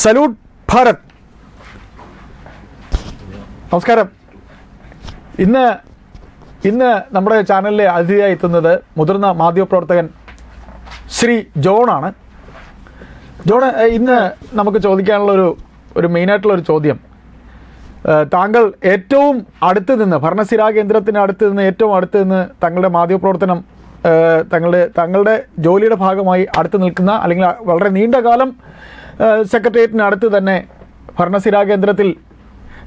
Salute Bharat. നമസ്കാരം. ഇന്ന് നമ്മുടെ ചാനലിലെ അതിഥിയായി എത്തുന്നത് മുതിർന്ന മാധ്യമപ്രവർത്തകൻ ശ്രീ ജോണാണ്. ജോൺ, ഇന്ന് നമുക്ക് ചോദിക്കാനുള്ള ഒരു മെയിനായിട്ടുള്ളൊരു ചോദ്യം, താങ്കൾ ഏറ്റവും അടുത്ത് നിന്ന് ഭരണസിരാ കേന്ദ്രത്തിന് അടുത്ത് നിന്ന് ഏറ്റവും അടുത്ത് നിന്ന് തങ്ങളുടെ മാധ്യമപ്രവർത്തനം തങ്ങളുടെ ജോലിയുടെ ഭാഗമായി അടുത്ത് നിൽക്കുന്ന, അല്ലെങ്കിൽ വളരെ നീണ്ട കാലം സെക്രട്ടേറിയറ്റിന് അടുത്ത് തന്നെ ഭരണസിരാ കേന്ദ്രത്തിൽ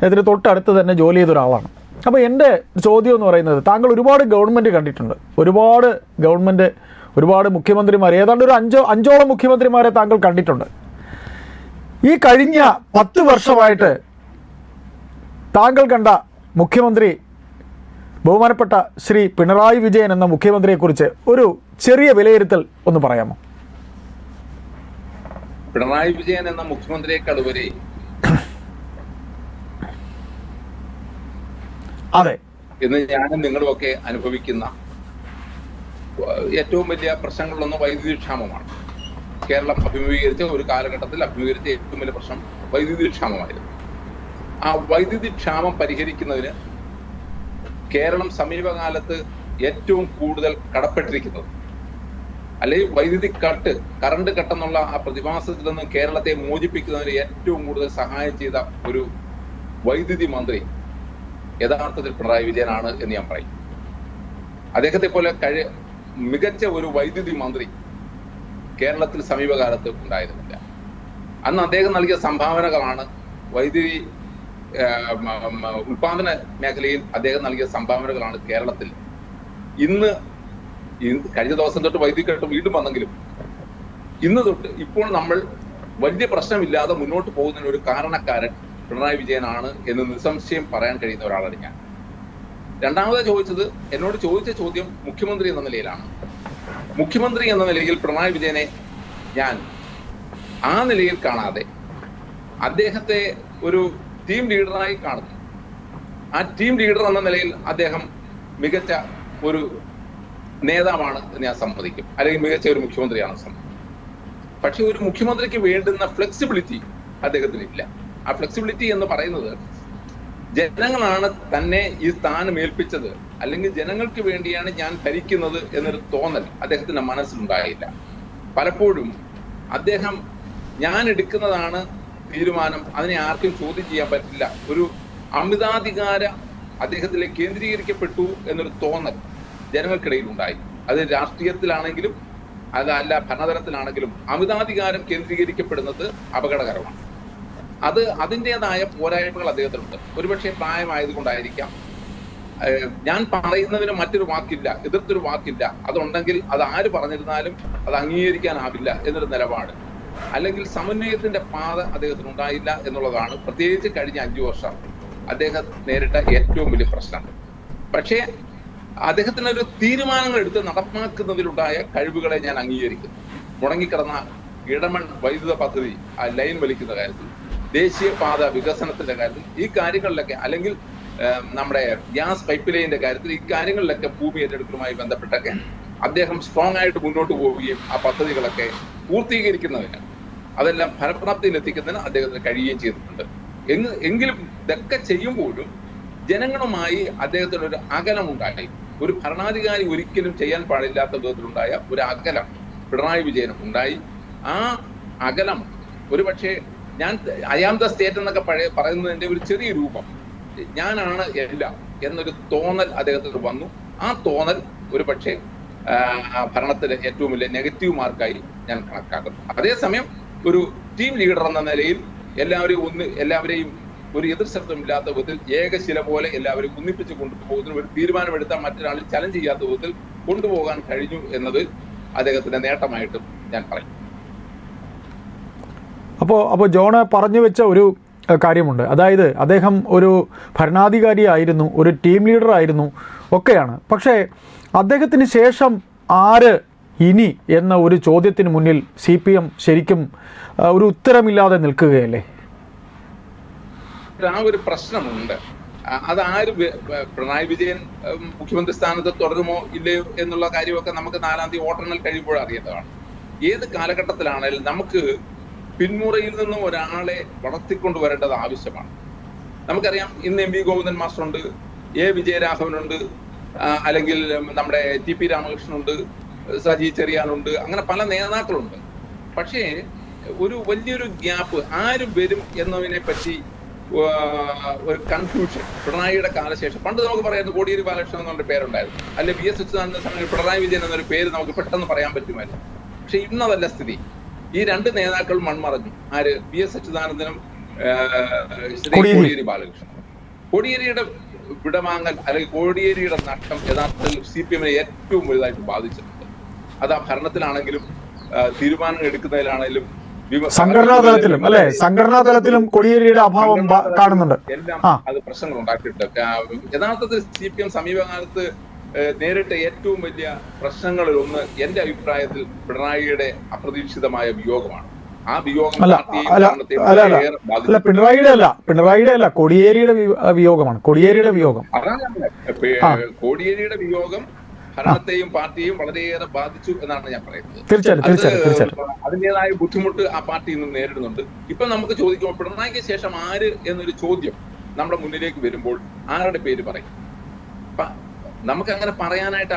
ഇതിന് തൊട്ടടുത്ത് തന്നെ ജോലി ചെയ്ത ഒരാളാണ്. അപ്പോൾ എൻ്റെ ചോദ്യം എന്ന് പറയുന്നത്, താങ്കൾ ഒരുപാട് ഗവൺമെൻറ് കണ്ടിട്ടുണ്ട്, ഒരുപാട് മുഖ്യമന്ത്രിമാർ, ഏതാണ്ട് ഒരു അഞ്ചോളം മുഖ്യമന്ത്രിമാരെ താങ്കൾ കണ്ടിട്ടുണ്ട്. ഈ കഴിഞ്ഞ 10 വർഷമായിട്ട് താങ്കൾ കണ്ട മുഖ്യമന്ത്രി, ബഹുമാനപ്പെട്ട ശ്രീ പിണറായി വിജയൻ എന്ന മുഖ്യമന്ത്രിയെക്കുറിച്ച് ഒരു ചെറിയ വിലയിരുത്തൽ ഒന്ന് പറയാമോ? പിണറായി വിജയൻ എന്ന മുഖ്യമന്ത്രിയേക്കാൾ ഉപരി അതെ ഇന്ന് ഞാനും നിങ്ങളുമൊക്കെ അനുഭവിക്കുന്ന ഏറ്റവും വലിയ പ്രശ്നങ്ങളിലൊന്ന് വൈദ്യുതി ക്ഷാമമാണ്. കേരളം ഒരു കാലഘട്ടത്തിൽ അഭിമുഖീകരിച്ച ഏറ്റവും വലിയ പ്രശ്നം വൈദ്യുതി ക്ഷാമമായിരുന്നു. ആ വൈദ്യുതി ക്ഷാമം പരിഹരിക്കുന്നതിന് കേരളം സമീപകാലത്ത് ഏറ്റവും കൂടുതൽ കടപ്പെട്ടിരിക്കുന്നത്, അല്ലെങ്കിൽ വൈദ്യുതി കറണ്ട് കട്ടെന്നുള്ള ആ പ്രതിഭാസത്തിൽ നിന്ന് കേരളത്തെ മോചിപ്പിക്കുന്നതിന് ഏറ്റവും കൂടുതൽ സഹായം ചെയ്ത ഒരു വൈദ്യുതി മന്ത്രി യഥാർത്ഥത്തിൽ പിണറായി വിജയനാണ് എന്ന് ഞാൻ പറയും. അദ്ദേഹത്തെ പോലെ മികച്ച ഒരു വൈദ്യുതി മന്ത്രി കേരളത്തിൽ സമീപകാലത്ത് ഉണ്ടായിരുന്നില്ല. അന്ന് അദ്ദേഹം നൽകിയ സംഭാവനകളാണ് വൈദ്യുതി ഉൽപാദന മേഖലയിൽ അദ്ദേഹം നൽകിയ സംഭാവനകളാണ് കേരളത്തിൽ ഇന്ന് കഴിഞ്ഞ ദിവസം തൊട്ട് വൈദ്യുതി കട്ട് വീണ്ടും വന്നെങ്കിലും ഇന്ന് തൊട്ട് ഇപ്പോൾ നമ്മൾ വലിയ പ്രശ്നമില്ലാതെ മുന്നോട്ട് പോകുന്നതിന് ഒരു കാരണക്കാരൻ പിണറായി വിജയനാണ് എന്ന് നിസ്സംശയം പറയാൻ കഴിയുന്ന ഒരാളാണ് ഞാൻ. രണ്ടാമത് എന്നോട് ചോദിച്ച ചോദ്യം മുഖ്യമന്ത്രി എന്ന നിലയിലാണ്. മുഖ്യമന്ത്രി എന്ന നിലയിൽ പിണറായി വിജയനെ ഞാൻ ആ നിലയിൽ കാണാതെ അദ്ദേഹത്തെ ഒരു ടീം ലീഡറായി കാണുന്നു. ആ ടീം ലീഡർ എന്ന നിലയിൽ അദ്ദേഹം മികച്ച ഒരു നേതാവാണ് എന്ന് ഞാൻ സമ്മതിക്കും, അല്ലെങ്കിൽ മികച്ച ഒരു മുഖ്യമന്ത്രിയാണ് സമ്മതിക്കും. പക്ഷെ ഒരു മുഖ്യമന്ത്രിക്ക് വേണ്ടുന്ന ഫ്ലെക്സിബിലിറ്റി അദ്ദേഹത്തിന് ഇല്ല. ആ ഫ്ലെക്സിബിലിറ്റി എന്ന് പറയുന്നത്, ജനങ്ങളാണ് തന്നെ ഈ സ്ഥാനം ഏൽപ്പിച്ചത്, അല്ലെങ്കിൽ ജനങ്ങൾക്ക് വേണ്ടിയാണ് ഞാൻ ഭരിക്കുന്നത് എന്നൊരു തോന്നൽ അദ്ദേഹത്തിന്റെ മനസ്സിലുണ്ടായില്ല. പലപ്പോഴും അദ്ദേഹം ഞാൻ എടുക്കുന്നതാണ് തീരുമാനം, അതിനെ ആർക്കും ചോദ്യം ചെയ്യാൻ പറ്റില്ല, ഒരു അമിതാധികാര അദ്ദേഹത്തിലേക്ക് കേന്ദ്രീകരിക്കപ്പെട്ടു എന്നൊരു തോന്നൽ ജനങ്ങൾക്കിടയിൽ ഉണ്ടായി. അത് രാഷ്ട്രീയത്തിലാണെങ്കിലും അതല്ല ഭരണതലത്തിലാണെങ്കിലും അമിതാധികാരം കേന്ദ്രീകരിക്കപ്പെടുന്നത് അപകടകരമാണ്. അതിൻ്റെതായ പോരായ്മകൾ അദ്ദേഹത്തിനുണ്ട്. ഒരുപക്ഷെ പ്രായമായതുകൊണ്ടായിരിക്കാം. ഞാൻ പറയുന്നതിന് മറ്റൊരു വാക്കില്ല, എതിർത്തൊരു വാക്കില്ല. അതുണ്ടെങ്കിൽ അത് ആര് പറഞ്ഞിരുന്നാലും അത് അംഗീകരിക്കാനാവില്ല എന്നൊരു നിലപാട്, അല്ലെങ്കിൽ സമന്വയത്തിന്റെ പാത അദ്ദേഹത്തിന് ഉണ്ടായില്ല എന്നുള്ളതാണ് പ്രത്യേകിച്ച് കഴിഞ്ഞ 5 വർഷം അദ്ദേഹം നേരിട്ട ഏറ്റവും വലിയ പ്രശ്നം. പക്ഷേ അദ്ദേഹത്തിനൊരു തീരുമാനങ്ങൾ എടുത്ത് നടപ്പാക്കുന്നതിലുണ്ടായ കഴിവുകളെ ഞാൻ അംഗീകരിക്കുന്നു. മുടങ്ങിക്കിടന്ന ഇടമൺ വൈദ്യുത പദ്ധതി, ആ ലൈൻ വലിക്കുന്ന കാര്യത്തിൽ, ദേശീയപാത വികസനത്തിന്റെ കാര്യത്തിൽ, ഈ കാര്യങ്ങളിലൊക്കെ, അല്ലെങ്കിൽ നമ്മുടെ ഗ്യാസ് പൈപ്പ് ലൈനിന്റെ കാര്യത്തിൽ, ഈ കാര്യങ്ങളിലൊക്കെ ഭൂമി ഏറ്റെടുക്കലുമായി ബന്ധപ്പെട്ടൊക്കെ അദ്ദേഹം സ്ട്രോങ് ആയിട്ട് മുന്നോട്ട് പോവുകയും ആ പദ്ധതികളൊക്കെ പൂർത്തീകരിക്കുന്നതിന്, അതെല്ലാം ഫലപ്രാപ്തിയിൽ എത്തിക്കുന്നതിന് അദ്ദേഹത്തിന് കഴിയുകയും ചെയ്തിട്ടുണ്ട്. എങ്കിലും ഇതൊക്കെ ചെയ്യുമ്പോഴും ജനങ്ങളുമായി അദ്ദേഹത്തിന് ഒരു അകലമുണ്ടായി. ഒരു ഭരണാധികാരി ഒരിക്കലും ചെയ്യാൻ പാടില്ലാത്ത വിധത്തിലുണ്ടായ ഒരു അകലം പിണറായി വിജയനും ഉണ്ടായി. ആ അകലം ഒരുപക്ഷെ ഐ ആം ദ സ്റ്റേറ്റ് എന്നൊക്കെ പറയുന്നതിന്റെ ഒരു ചെറിയ രൂപം, ഞാനാണ് എല്ലാം എന്നൊരു തോന്നൽ അദ്ദേഹത്തിന് വന്നു. ആ തോന്നൽ ഒരുപക്ഷെ ഭരണത്തിലെ ഏറ്റവും വലിയ നെഗറ്റീവ് മാർക്കായി ഞാൻ കണക്കാക്കുന്നു. അതേസമയം ഒരു ടീം ലീഡർ എന്ന നിലയിൽ എല്ലാവരെയും ഒരു എതിർ ശബ്ദമില്ലാത്ത വിധത്തിൽ ഏകശില പോലെ എല്ലാവരും ഒന്നിപ്പിച്ച് കൊണ്ടുപോകുന്നതിന് ഒരു തീരുമാനമെടുത്താൽ മറ്റൊരാളിൽ ചലഞ്ച് ചെയ്യാത്ത വിധത്തിൽ കൊണ്ടുപോകാൻ കഴിഞ്ഞു എന്നത് അദ്ദേഹത്തിന്റെ നേട്ടമായിട്ടും ഞാൻ പറയും. അപ്പോൾ ജോണ് പറഞ്ഞു വെച്ച ഒരു കാര്യമുണ്ട്. അതായത് അദ്ദേഹം ഒരു ഭരണാധികാരിയായിരുന്നു, ഒരു ടീം ലീഡർ ആയിരുന്നു, ഒക്കെയാണ്. പക്ഷേ അദ്ദേഹത്തിന് ശേഷം ആര് ഇനി എന്ന ഒരു ചോദ്യത്തിന് മുന്നിൽ CPM ശരിക്കും ഒരു ഉത്തരമില്ലാതെ നിൽക്കുകയല്ലേ? ആ ഒരു പ്രശ്നമുണ്ട്. അതാര് പിണറായി വിജയൻ മുഖ്യമന്ത്രി സ്ഥാനത്ത് തുടരുമോ ഇല്ലയോ എന്നുള്ള കാര്യമൊക്കെ നമുക്ക് 4-ാം തീയതി വോട്ടെണ്ണൽ കഴിയുമ്പോൾ അറിയേണ്ടതാണ്. ഏത് കാലഘട്ടത്തിലാണെങ്കിലും നമുക്ക് പിന്മുറയിൽ നിന്നും ഒരാളെ വളർത്തിക്കൊണ്ടുവരേണ്ടത് ആവശ്യമാണ്. നമുക്കറിയാം, ഇന്ന് എം വി ഗോവിന്ദൻ മാസ്റ്ററുണ്ട്, എ വിജയരാഘവനുണ്ട്, അല്ലെങ്കിൽ നമ്മുടെ ടി പി രാമകൃഷ്ണനുണ്ട്, സജി ചെറിയാനുണ്ട്, അങ്ങനെ പല നേതാക്കളുണ്ട്. പക്ഷേ ഒരു വലിയൊരു ഗ്യാപ്പ് ആര് വരും എന്നതിനെ പറ്റി ഒരു കൺഫ്യൂഷൻ പിണറായിയുടെ കാലശേഷം. പണ്ട് നമുക്ക് പറയായിരുന്നു കോടിയേരി ബാലകൃഷ്ണൻ എന്നൊരു പേരുണ്ടായിരുന്നു, അല്ലെ വി എസ് അച്യുതാനന്ദ സമയം പിണറായി വിജയൻ എന്നൊരു പേര് നമുക്ക് പെട്ടെന്ന് പറയാൻ പറ്റുമായിരുന്നു. പക്ഷെ ഇന്നതല്ല സ്ഥിതി. ഈ രണ്ട് നേതാക്കൾ മൺമറഞ്ഞു. ആര്? വി എസ് അച്യുതാനന്ദനും ശ്രീ കോടിയേരി ബാലകൃഷ്ണനും. കോടിയേരിയുടെ വിടവാങ്ങൽ അല്ലെങ്കിൽ കോടിയേരിയുടെ നഷ്ടം യഥാർത്ഥത്തിൽ CPM-നെ ഏറ്റവും വലുതായിട്ട് ബാധിച്ചിട്ടുണ്ട്. അത് ആ ഭരണത്തിലാണെങ്കിലും തീരുമാനങ്ങൾ എടുക്കുന്നതിലാണെങ്കിലും സംഘടനാ തലത്തിലും അല്ലെ സംഘടനാ തലത്തിലും കോടിയേരിയുടെ അഭാവം കാണുന്നുണ്ട്. എല്ലാം അത് പ്രശ്നങ്ങൾ ഉണ്ടാക്കിയിട്ടുണ്ട്. യഥാർത്ഥത്തിൽ CPM സമീപകാലത്ത് നേരിട്ട ഏറ്റവും വലിയ പ്രശ്നങ്ങളിൽ ഒന്ന് എന്റെ അഭിപ്രായത്തിൽ പിണറായിയുടെ അപ്രതീക്ഷിതമായ വിയോഗമാണ്. ആ വിയോഗം പിണറായിയുടെ അല്ല കോടിയേരിയുടെ വിയോഗമാണ്. കോടിയേരിയുടെ വിയോഗം അതാണ് കോടിയേരിയുടെ വിയോഗം ഭരണത്തെയും പാർട്ടിയെയും വളരെയേറെ ബാധിച്ചു എന്നാണ് ഞാൻ പറയുന്നത്. തീർച്ചയായിട്ടും അതിൻ്റെതായ ബുദ്ധിമുട്ട് ആ പാർട്ടി ഇന്ന് നേരിടുന്നുണ്ട്. ഇപ്പൊ നമുക്ക് ചോദിക്കുമ്പോൾ പിണറായിക്ക് ശേഷം ആര് എന്നൊരു ചോദ്യം നമ്മുടെ മുന്നിലേക്ക് വരുമ്പോൾ ആരുടെ പേര് പറയും? നമുക്ക് അങ്ങനെ പറയാനായിട്ട്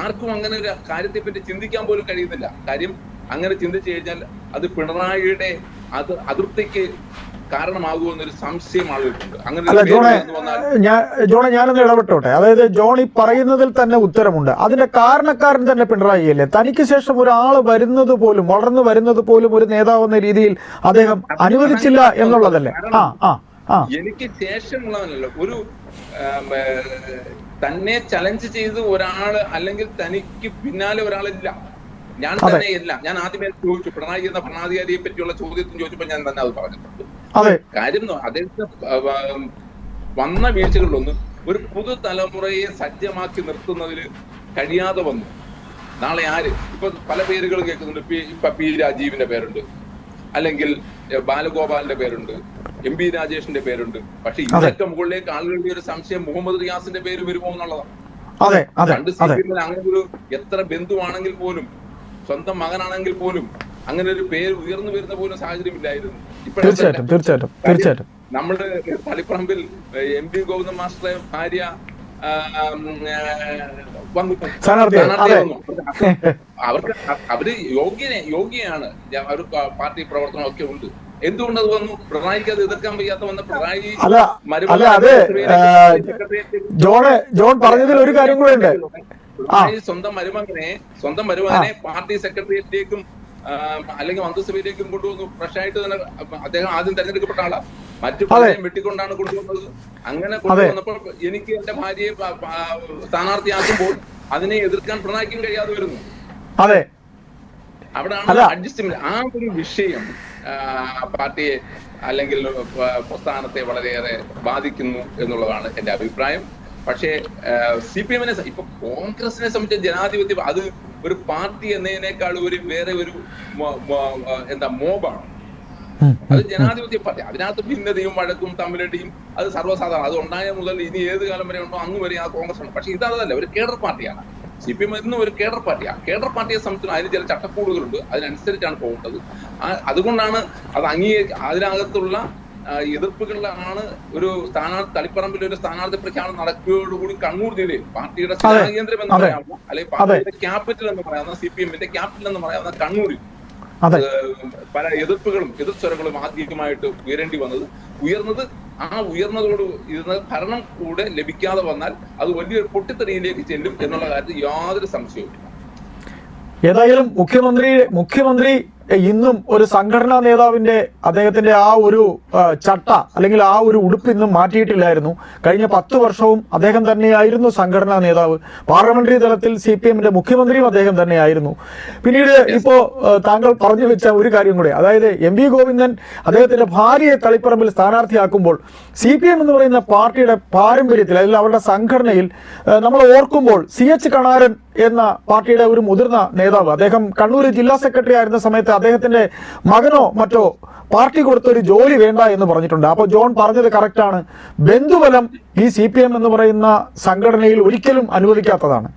ആർക്കും അങ്ങനെ ഒരു കാര്യത്തെ പറ്റി ചിന്തിക്കാൻ പോലും കഴിയുന്നില്ല. കാര്യം അങ്ങനെ ചിന്തിച്ചു കഴിഞ്ഞാൽ അത് പിണറായിയുടെ അതൃപ്തിക്ക് കാരണമാകുമെന്നൊരു സംശയം ആളുകൾക്കുണ്ട്. അല്ല ജോണെ ഞാനൊന്ന് ഇടപെട്ടോട്ടെ. അതായത് ജോൺ ഈ പറയുന്നതിൽ തന്നെ ഉത്തരമുണ്ട്. അതിന്റെ കാരണക്കാരൻ തന്നെ പിണറായി അല്ലേ? തനിക്ക് ശേഷം ഒരാൾ വരുന്നത് പോലും വളർന്നു വരുന്നത് പോലും ഒരു നേതാവെന്ന രീതിയിൽ അദ്ദേഹം അനുവദിച്ചില്ല എന്നുള്ളതല്ലേ? എനിക്ക് ശേഷമുള്ളതല്ലോ ഒരു തന്നെ ചലഞ്ച് ചെയ്ത് ഒരാള് അല്ലെങ്കിൽ തനിക്ക് പിന്നാലെ ഒരാളില്ല. ഞാൻ തന്നെയല്ല. ഞാൻ ആദ്യമേ ചോദിച്ചു പിണറായി എന്ന ഭരണാധികാരിയെ പറ്റിയുള്ള ചോദ്യത്തിന് ചോദിച്ചപ്പോൾ ഞാൻ തന്നെ അത് പറഞ്ഞിട്ടുണ്ട്. കാര്യം അദ്ദേഹത്തിന് വന്ന വീഴ്ചകളിലൊന്ന് ഒരു പുതുതലമുറയെ സജ്ജമാക്കി നിർത്തുന്നതിൽ കഴിയാതെ വന്നു. നാളെ ആര്? ഇപ്പൊ പല പേരുകൾ കേൾക്കുന്നുണ്ട്. ഇപ്പൊ പി രാജീവിന്റെ പേരുണ്ട്, അല്ലെങ്കിൽ ബാലഗോപാലിന്റെ പേരുണ്ട്, എം പി രാജേഷിന്റെ പേരുണ്ട്. പക്ഷെ ഇതിനൊക്കെ മുകളിലേക്ക് ആളുകളുടെ ഒരു സംശയം മുഹമ്മദ് റിയാസിന്റെ പേര് വരുമോ എന്നുള്ളതാണ്. രണ്ട് CPM അങ്ങനെ ഒരു എത്ര ബന്ധുവാണെങ്കിൽ പോലും സ്വന്തം മകനാണെങ്കിൽ പോലും അങ്ങനെ ഒരു പേര് ഉയർന്നു വരുന്ന പോലും സാഹചര്യമില്ലായിരുന്നു. തീർച്ചയായിട്ടും നമ്മള് തളിപ്പറമ്പിൽ എം പി ഗോവിന്ദൻ മാസ്റ്ററെ ഭാര്യ വന്നു. അവര് യോഗ്യയാണ്. അവർ പാർട്ടി പ്രവർത്തനം ഒക്കെ ഉണ്ട്. എന്തുകൊണ്ട് അത് വന്നു? പിണറായിക്ക് അത് എതിർക്കാൻ വയ്യാത്ത വന്ന പിണറായി ജോൺ പറഞ്ഞതിൽ ഒരു കാര്യം കൂടെ ഉണ്ട്. സ്വന്തം മരുമകനെ പാർട്ടി സെക്രട്ടേറിയറ്റിലേക്കും അല്ലെങ്കിൽ മന്ത്രിസഭയിലേക്കും കൊണ്ടുവന്നു. ഫ്രഷായിട്ട് തന്നെ അദ്ദേഹം ആദ്യം തെരഞ്ഞെടുക്കപ്പെട്ട ആളാ. മറ്റു പലരെയും വെട്ടിക്കൊണ്ടാണ് കൊണ്ടുവന്നത്. അങ്ങനെ കൊണ്ടുവന്നപ്പോൾ എനിക്ക് എന്റെ ഭാര്യയെ സ്ഥാനാർത്ഥിയാക്കുമ്പോൾ അതിനെ എതിർക്കാൻ പിണറായിക്കും കഴിയാതെ വരുന്നു. അവിടെയാണ് അഡ്ജസ്റ്റ്മെന്റ്. ആ ഒരു വിഷയം പാർട്ടിയെ അല്ലെങ്കിൽ പ്രസ്ഥാനത്തെ വളരെയേറെ ബാധിക്കുന്നു എന്നുള്ളതാണ് എന്റെ അഭിപ്രായം. പക്ഷേ CPM-നെ ഇപ്പൊ കോൺഗ്രസിനെ സംബന്ധിച്ച ജനാധിപത്യം അത് ഒരു പാർട്ടി എന്നതിനേക്കാൾ വേറെ ഒരു മോബാണ്. അത് ജനാധിപത്യ പാർട്ടി. അതിനകത്ത് ഭിന്നതയും വഴക്കും തമ്മിലടിയും അത് സർവ്വസാധാരണ. അത് ഉണ്ടായ മുതൽ ഇനി ഏത് കാലം വരെ ഉണ്ടോ അങ്ങ് വരെ ആ കോൺഗ്രസ് ഉണ്ട്. പക്ഷെ ഇതല്ല, ഒരു കേഡർ പാർട്ടിയാണ്. CPM ഇന്ന് ഒരു കേഡർ പാർട്ടിയാണ്. കേഡർ പാർട്ടിയെ സംബന്ധിച്ച് അതിന് ചില ചട്ടക്കൂടുകളുണ്ട്. അതിനനുസരിച്ചാണ് പോകേണ്ടത്. അതുകൊണ്ടാണ് അത് അതിനകത്തുള്ള എതിർപ്പുകളിലാണ് ഒരു സ്ഥാനാർത്ഥി തളിപ്പറമ്പിൽ ഒരു സ്ഥാനാർത്ഥി പ്രഖ്യാപനം നടക്കുകയോടുകൂടി കണ്ണൂർ ജില്ലയിൽ പാർട്ടിയുടെ കേന്ദ്രം എന്ന് പറയാവുന്ന അല്ലെങ്കിൽ പാർട്ടിയുടെ ക്യാപിറ്റൽ എന്ന് പറയാവുന്ന CPM-ന്റെ ക്യാപിറ്റൽ എന്ന് പറയാവുന്ന കണ്ണൂരിൽ പല എതിർപ്പുകളും എതിർസ്വരങ്ങളും ആദ്യമായിട്ട് ഉയർന്നത് ആ ഉയർന്നതോട് ഇരുന്ന് ഭരണം കൂടെ ലഭിക്കാതെ വന്നാൽ അത് വലിയൊരു പൊട്ടിത്തെറിയിലേക്ക് ചെല്ലും എന്നുള്ള കാര്യത്തിൽ യാതൊരു സംശയവുമില്ല. ഏതായാലും മുഖ്യമന്ത്രി ഇന്നും ഒരു സംഘടനാ നേതാവിന്റെ അദ്ദേഹത്തിന്റെ ആ ഒരു ചട്ട അല്ലെങ്കിൽ ആ ഒരു ഉടുപ്പ് ഇന്നും മാറ്റിയിട്ടില്ലായിരുന്നു. കഴിഞ്ഞ 10 വർഷവും അദ്ദേഹം തന്നെയായിരുന്നു സംഘടനാ നേതാവ്. പാർലമെന്ററി തലത്തിൽ CPM-ന്റെ മുഖ്യമന്ത്രിയും അദ്ദേഹം തന്നെയായിരുന്നു. പിന്നീട് ഇപ്പോ താങ്കൾ പറഞ്ഞു വെച്ച ഒരു കാര്യം കൂടെ, അതായത് MV ഗോവിന്ദൻ അദ്ദേഹത്തിന്റെ ഭാര്യയെ തളിപ്പറമ്പിൽ സ്ഥാനാർത്ഥിയാക്കുമ്പോൾ CPM എന്ന് പറയുന്ന പാർട്ടിയുടെ പാരമ്പര്യത്തിൽ അല്ലെങ്കിൽ അവരുടെ സംഘടനയിൽ നമ്മൾ ഓർക്കുമ്പോൾ CH കണാരൻ എന്ന പാർട്ടിയുടെ ഒരു മുതിർന്ന നേതാവ്, അദ്ദേഹം കണ്ണൂർ ജില്ലാ സെക്രട്ടറി ആയിരുന്ന സമയത്ത് അദ്ദേഹത്തിന്റെ മകനോ മറ്റോ പാർട്ടി കൊടുത്തൊരു ജോലി വേണ്ട എന്ന് പറഞ്ഞിട്ടുണ്ട്. അപ്പോൾ ജോൺ പറഞ്ഞത് കറക്റ്റാണ്. ബന്ധുബലം ഈ CPM എന്ന് പറയുന്ന സംഘടനയിൽ ഒരിക്കലും അനുവദിക്കാത്തതാണ്.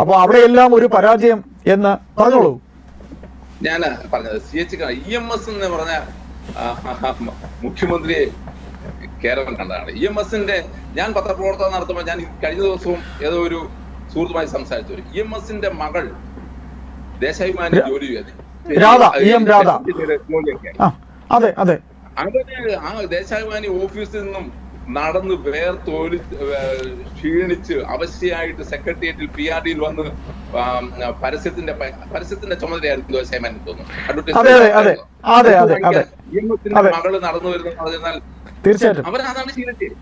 അപ്പോൾ അവിടെയെല്ലാം ഒരു പരാജയം എന്ന് പറഞ്ഞോളൂ. ഞാൻ പറഞ്ഞത് EMS എന്ന് പറഞ്ഞ മുഖ്യമന്ത്രിയെ കേരളം കണ്ടതാണ്. EMSന്റെ ഞാൻ പത്രപ്രവർത്തനം നടത്തുമ്പോൾ ഞാൻ കഴിഞ്ഞ ദിവസവും ഏതോ ഒരു സുഹൃത്തുമായി സംസാരിച്ചു. EMSന്റെ മകൾ ദേശാഭിമാനി ജോലി അതെ അങ്ങനെ ആ ദേശാഭിമാനി ഓഫീസിൽ നിന്നും നടന്ന് വേർത്തൊലി ക്ഷീണിച്ച് അവശ്യമായിട്ട് സെക്രട്ടേറിയറ്റിൽ PRDയിൽ വന്ന് പരസ്യത്തിന്റെ ചുമതലയായിരുന്നു ദേശാഭിമാനി തോന്നുന്നു. മകള് നടന്നു വരുന്നത് പറഞ്ഞാൽ തീർച്ചയായിട്ടും അവരതാണ് ശീലിച്ചത്.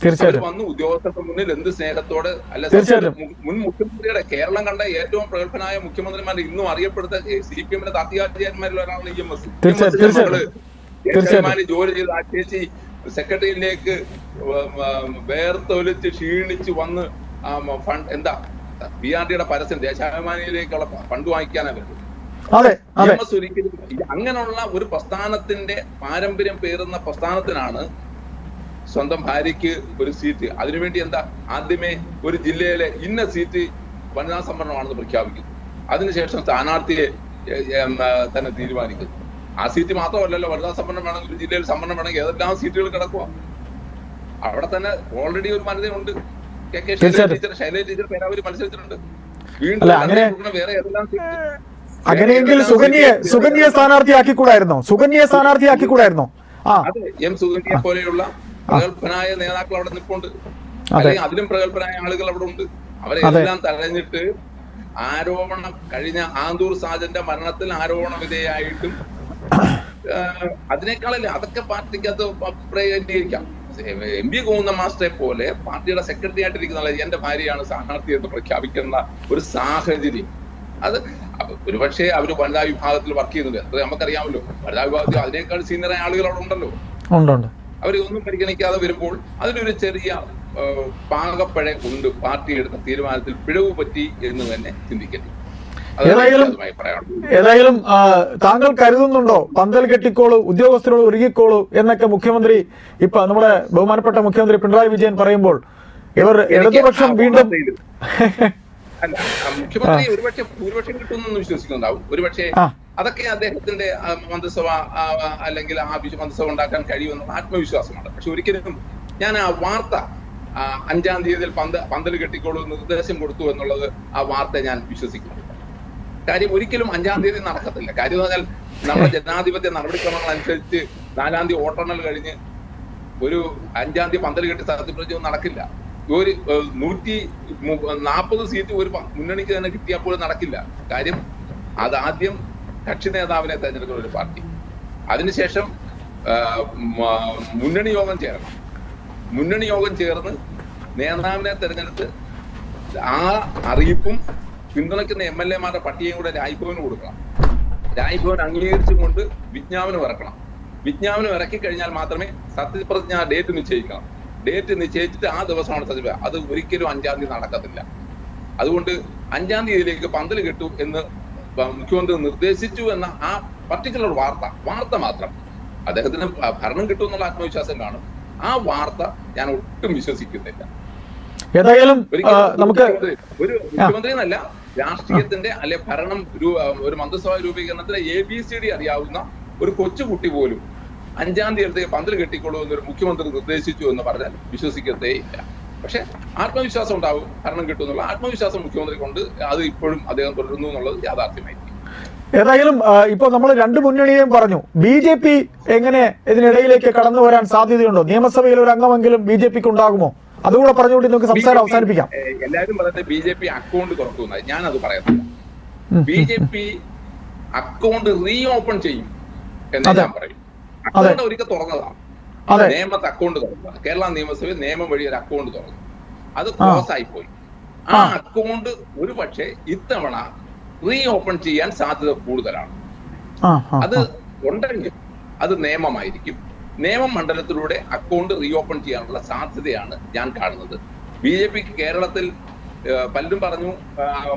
തീർച്ചയായിട്ടും വന്ന് ഉദ്യോഗസ്ഥർക്ക് മുന്നിൽ എന്ത് സ്നേഹത്തോടെ അല്ല. മുൻ മുഖ്യമന്ത്രിയുടെ കേരളം കണ്ട ഏറ്റവും പ്രഗത്ഭനായ മുഖ്യമന്ത്രിമാർ ഇന്നും അറിയപ്പെടുന്ന CPM താത്വികാചാര്യന്മാരിൽ ഒരാളാണ് EMS. ജോലി ചെയ്ത് ആ ചേച്ചി സെക്രട്ടറിയിലേക്ക് വേർത്തൊലിച്ച് ക്ഷീണിച്ച് വന്ന് എന്താ PRDയുടെ പരസ്യം ദേശാഭിമാനിയിലേക്കുള്ള ഫണ്ട് വാങ്ങിക്കാനാണ് വരുന്നത്. EMS ഒരിക്കലും അങ്ങനെയുള്ള ഒരു പ്രസ്ഥാനത്തിന്റെ പാരമ്പര്യം പേറുന്ന പ്രസ്ഥാനത്തിനാണ് സ്വന്തം ഭാര്യയ്ക്ക് ഒരു സീറ്റ്. അതിനുവേണ്ടി എന്താ ആദ്യമേ ഒരു ജില്ലയിലെ ഇന്ന സീറ്റ് വനിതാ സംവരണമാണെന്ന് പ്രഖ്യാപിക്കുന്നു. അതിനുശേഷം സ്ഥാനാർത്ഥിയെ തന്നെ തീരുമാനിക്കുന്നു. ആ സീറ്റ് മാത്രമല്ലല്ലോ, വനിതാ സംവരണം വേണമെങ്കിൽ ഒരു ജില്ലയിൽ സംവരണം വേണമെങ്കിൽ ഏതെല്ലാം സീറ്റുകൾ കിടക്കുക. അവിടെ തന്നെ ഓൾറെഡി ഒരു വനിതയുണ്ട്. ശൈലജ ടീച്ചർ പേരാവൂർ മത്സരിച്ചിട്ടുണ്ട്. വീണ്ടും വേറെ ഏതെല്ലാം സീറ്റ്. അങ്ങനെയെങ്കിൽ സുകന്യെ സ്ഥാനാർത്ഥിയാക്കിക്കൂടായിരുന്നോ? അതെ, സുകന്യെ പോലെയുള്ള പ്രഗത്ഭനായ നേതാക്കൾ അവിടെ നിൽപ്പുണ്ട്. അല്ലെങ്കിൽ അതിലും പ്രഗത്ഭനായ ആളുകൾ അവിടെ ഉണ്ട്. അവരെല്ലാം തടഞ്ഞിട്ട് ആരോപണം കഴിഞ്ഞ ആന്തൂർ സാജന്റെ മരണത്തിൽ ആരോപണ വിധേയായിട്ടും അതിനേക്കാളല്ലേ അതൊക്കെ പാർട്ടിക്കകത്ത് പ്രയോഗിക്കാം. MP ഗോവിന്ദൻ മാസ്റ്ററെ പോലെ പാർട്ടിയുടെ സെക്രട്ടറി ആയിട്ടിരിക്കുന്ന എന്റെ ഭാര്യയാണ് സ്ഥാനാർത്ഥി എന്ന് പ്രഖ്യാപിക്കുന്ന ഒരു സാഹചര്യം, അത് ഒരുപക്ഷെ അവര് വനിതാ വിഭാഗത്തിൽ വർക്ക് ചെയ്യുന്നുണ്ട്. അത് നമുക്കറിയാമല്ലോ. വനിതാ വിഭാഗത്തിൽ അതിനേക്കാൾ സീനിയറായ ആളുകൾ അവിടെ ഉണ്ടല്ലോ. അവരെ ഒന്നും പരിഗണിക്കാതെ വരുമ്പോൾ അതിലൊരു ചെറിയ പാകപ്പഴ ഉണ്ട്. പാർട്ടി എടുത്ത തീരുമാനത്തിൽ പിഴവ് പറ്റി എന്ന് തന്നെ ചിന്തിക്കട്ടെ. ഏതായാലും താങ്കൾ കരുതുന്നുണ്ടോ പന്തൽ കെട്ടിക്കോളൂ, ഉദ്യോഗസ്ഥരോട് ഒരുങ്ങിക്കോളൂ എന്നൊക്കെ മുഖ്യമന്ത്രി ഇപ്പൊ നമ്മുടെ ബഹുമാനപ്പെട്ട മുഖ്യമന്ത്രി പിണറായി വിജയൻ പറയുമ്പോൾ ഇവർ ഇടതുപക്ഷം വീണ്ടും അല്ല, മുഖ്യമന്ത്രി ഒരുപക്ഷെ ഭൂരിപക്ഷം കിട്ടുമെന്നൊന്നും വിശ്വസിക്കുന്നുണ്ടാവും. ഒരുപക്ഷെ അതൊക്കെ അദ്ദേഹത്തിന്റെ മന്ത്രിസഭ അല്ലെങ്കിൽ ആ മന്ത്രിസഭ ഉണ്ടാക്കാൻ കഴിയുമെന്നുള്ള ആത്മവിശ്വാസമാണ്. പക്ഷെ ഒരിക്കലും ഞാൻ ആ വാർത്ത 5-ാം തീയതിയിൽ പന്തൽ കെട്ടിക്കോളൂ നിർദ്ദേശം കൊടുത്തു എന്നുള്ളത് ആ വാർത്ത ഞാൻ വിശ്വസിക്കുന്നു. കാര്യം ഒരിക്കലും 5-ാം തീയതി നടക്കത്തില്ല. കാര്യം എന്ന് പറഞ്ഞാൽ നമ്മുടെ ജനാധിപത്യ നടപടിക്രമങ്ങൾ അനുസരിച്ച് 4-ാം തീയതി വോട്ടെണ്ണൽ കഴിഞ്ഞ് ഒരു 5-ാം തീയതി പന്തൽ കെട്ടി സത്യപ്രതിജ്ഞ നടക്കില്ല. ഒരു 140 സീറ്റ് ഒരു മുന്നണിക്ക് തന്നെ കിട്ടിയാൽ പോലും നടക്കില്ല. കാര്യം അതാദ്യം കക്ഷി നേതാവിനെ തെരഞ്ഞെടുക്കുന്ന ഒരു പാർട്ടി, അതിനുശേഷം മുന്നണി യോഗം ചേരണം. മുന്നണി യോഗം ചേർന്ന് നേതാവിനെ തെരഞ്ഞെടുത്ത് ആ അറിയിപ്പും പിന്തുണയ്ക്കുന്ന MLA-മാരുടെ പട്ടികയും കൂടെ രാജ്ഭവന് കൊടുക്കണം. രാജ്ഭവൻ അംഗീകരിച്ചുകൊണ്ട് വിജ്ഞാപനം ഇറക്കണം. വിജ്ഞാപനം ഇറക്കി കഴിഞ്ഞാൽ മാത്രമേ സത്യപ്രതിജ്ഞ ഡേറ്റ് നിശ്ചയിക്കണം. ഡേറ്റ് നിശ്ചയിച്ചിട്ട് ആ ദിവസമാണ് സത്യപ്രതിജ്ഞ. അത് ഒരിക്കലും 5-ാം തീയതി നടക്കത്തില്ല. അതുകൊണ്ട് 5-ാം തീയതിയിലേക്ക് പന്തൽ കെട്ടു എന്ന് മുഖ്യമന്ത്രി നിർദ്ദേശിച്ചു എന്ന ആ പർട്ടിക്കുലർ വാർത്ത മാത്രം അദ്ദേഹത്തിന് ഭരണം കിട്ടും എന്നുള്ള ആത്മവിശ്വാസം കാണും. ആ വാർത്ത ഞാൻ ഒട്ടും വിശ്വസിക്കുന്നില്ല. ഏതായാലും നമുക്ക് ഒരു മുഖ്യമന്ത്രി എന്നല്ല, രാഷ്ട്രീയത്തിന്റെ അല്ലെ ഭരണം ഒരു മന്ത്രിസഭാ രൂപീകരണത്തിന് ABCD അറിയാവുന്ന ഒരു കൊച്ചുകുട്ടി പോലും 5-ാം തീയതി പന്തൽ കെട്ടിക്കൊള്ളൂ എന്നൊരു മുഖ്യമന്ത്രി നിർദ്ദേശിച്ചു എന്ന് പറഞ്ഞാൽ വിശ്വസിക്കത്തേ ഇല്ല. പക്ഷെ ആത്മവിശ്വാസം ഉണ്ടാവും, ഭരണം കിട്ടും എന്നുള്ള ആത്മവിശ്വാസം മുഖ്യമന്ത്രി കൊണ്ട് അത് ഇപ്പോഴും അദ്ദേഹം തുടരുന്നു എന്നുള്ളത് യാഥാർത്ഥ്യമായിരിക്കും. ഏതായാലും ഇപ്പൊ നമ്മൾ രണ്ട് മുന്നണിയെയും പറഞ്ഞു. BJP എങ്ങനെ ഇതിനിടയിലേക്ക് കടന്നു വരാൻ സാധ്യതയുണ്ടോ? നിയമസഭയിൽ ഒരു അംഗമെങ്കിലും BJPക്ക് ഉണ്ടാകുമോ? അതുകൂടെ പറഞ്ഞുകൊണ്ട് നമുക്ക് സംസാരം അവസാനിപ്പിക്കാം. എല്ലാവരും പറയുന്നത് BJP അക്കൗണ്ട് തുറക്കുന്ന, ഞാനത് പറയുന്നില്ല. BJP അക്കൗണ്ട് റീഓപ്പൺ ചെയ്യും എന്ന് ഞാൻ പറയും. അക്കൗണ്ട് ഒരിക്കൽ തുറന്നതാണ്, നിയമത്തെ അക്കൗണ്ട് തുറന്നത്. കേരള നിയമസഭയിൽ നിയമം വഴി ഒരു അക്കൗണ്ട് തുറന്നു, അത് ക്ലോസ് ആയിപ്പോയി. ആ അക്കൗണ്ട് ഒരു പക്ഷേ ഇത്തവണ റീഓപ്പൺ ചെയ്യാൻ സാധ്യത കൂടുതലാണ്. അത് ഉണ്ടെങ്കിൽ അത് നിയമമായിരിക്കും. നിയമ മണ്ഡലത്തിലൂടെ അക്കൗണ്ട് റീഓപ്പൺ ചെയ്യാനുള്ള സാധ്യതയാണ് ഞാൻ കാണുന്നത്. BJPക്ക് കേരളത്തിൽ പലരും പറഞ്ഞു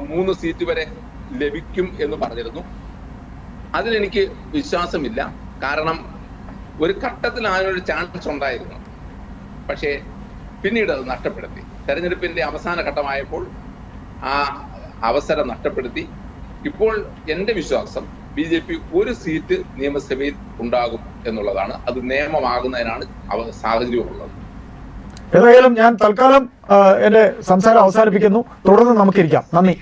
3 സീറ്റ് വരെ ലഭിക്കും എന്ന് പറഞ്ഞിരുന്നു. അതിലെനിക്ക് വിശ്വാസമില്ല. കാരണം ഒരു ഘട്ടത്തിൽ അതിനൊരു ചാൻസ് ഉണ്ടായിരുന്നു, പക്ഷേ പിന്നീട് അത് നഷ്ടപ്പെടുത്തി. തെരഞ്ഞെടുപ്പിന്റെ അവസാന ഘട്ടമായപ്പോൾ ആ അവസരം നഷ്ടപ്പെടുത്തി. ഇപ്പോൾ എന്റെ വിശ്വാസം BJP ഒരു സീറ്റ് നിയമസഭയിൽ ഉണ്ടാകും എന്നുള്ളതാണ്. അത് നിയമമാകുന്നതിനാണ് സാഹചര്യമുള്ളത്. ഏതായാലും ഞാൻ തൽക്കാലം എന്റെ സംസാരം അവസാനിപ്പിക്കുന്നു. തുടർന്ന് നമുക്കിരിക്കാം. നന്ദി.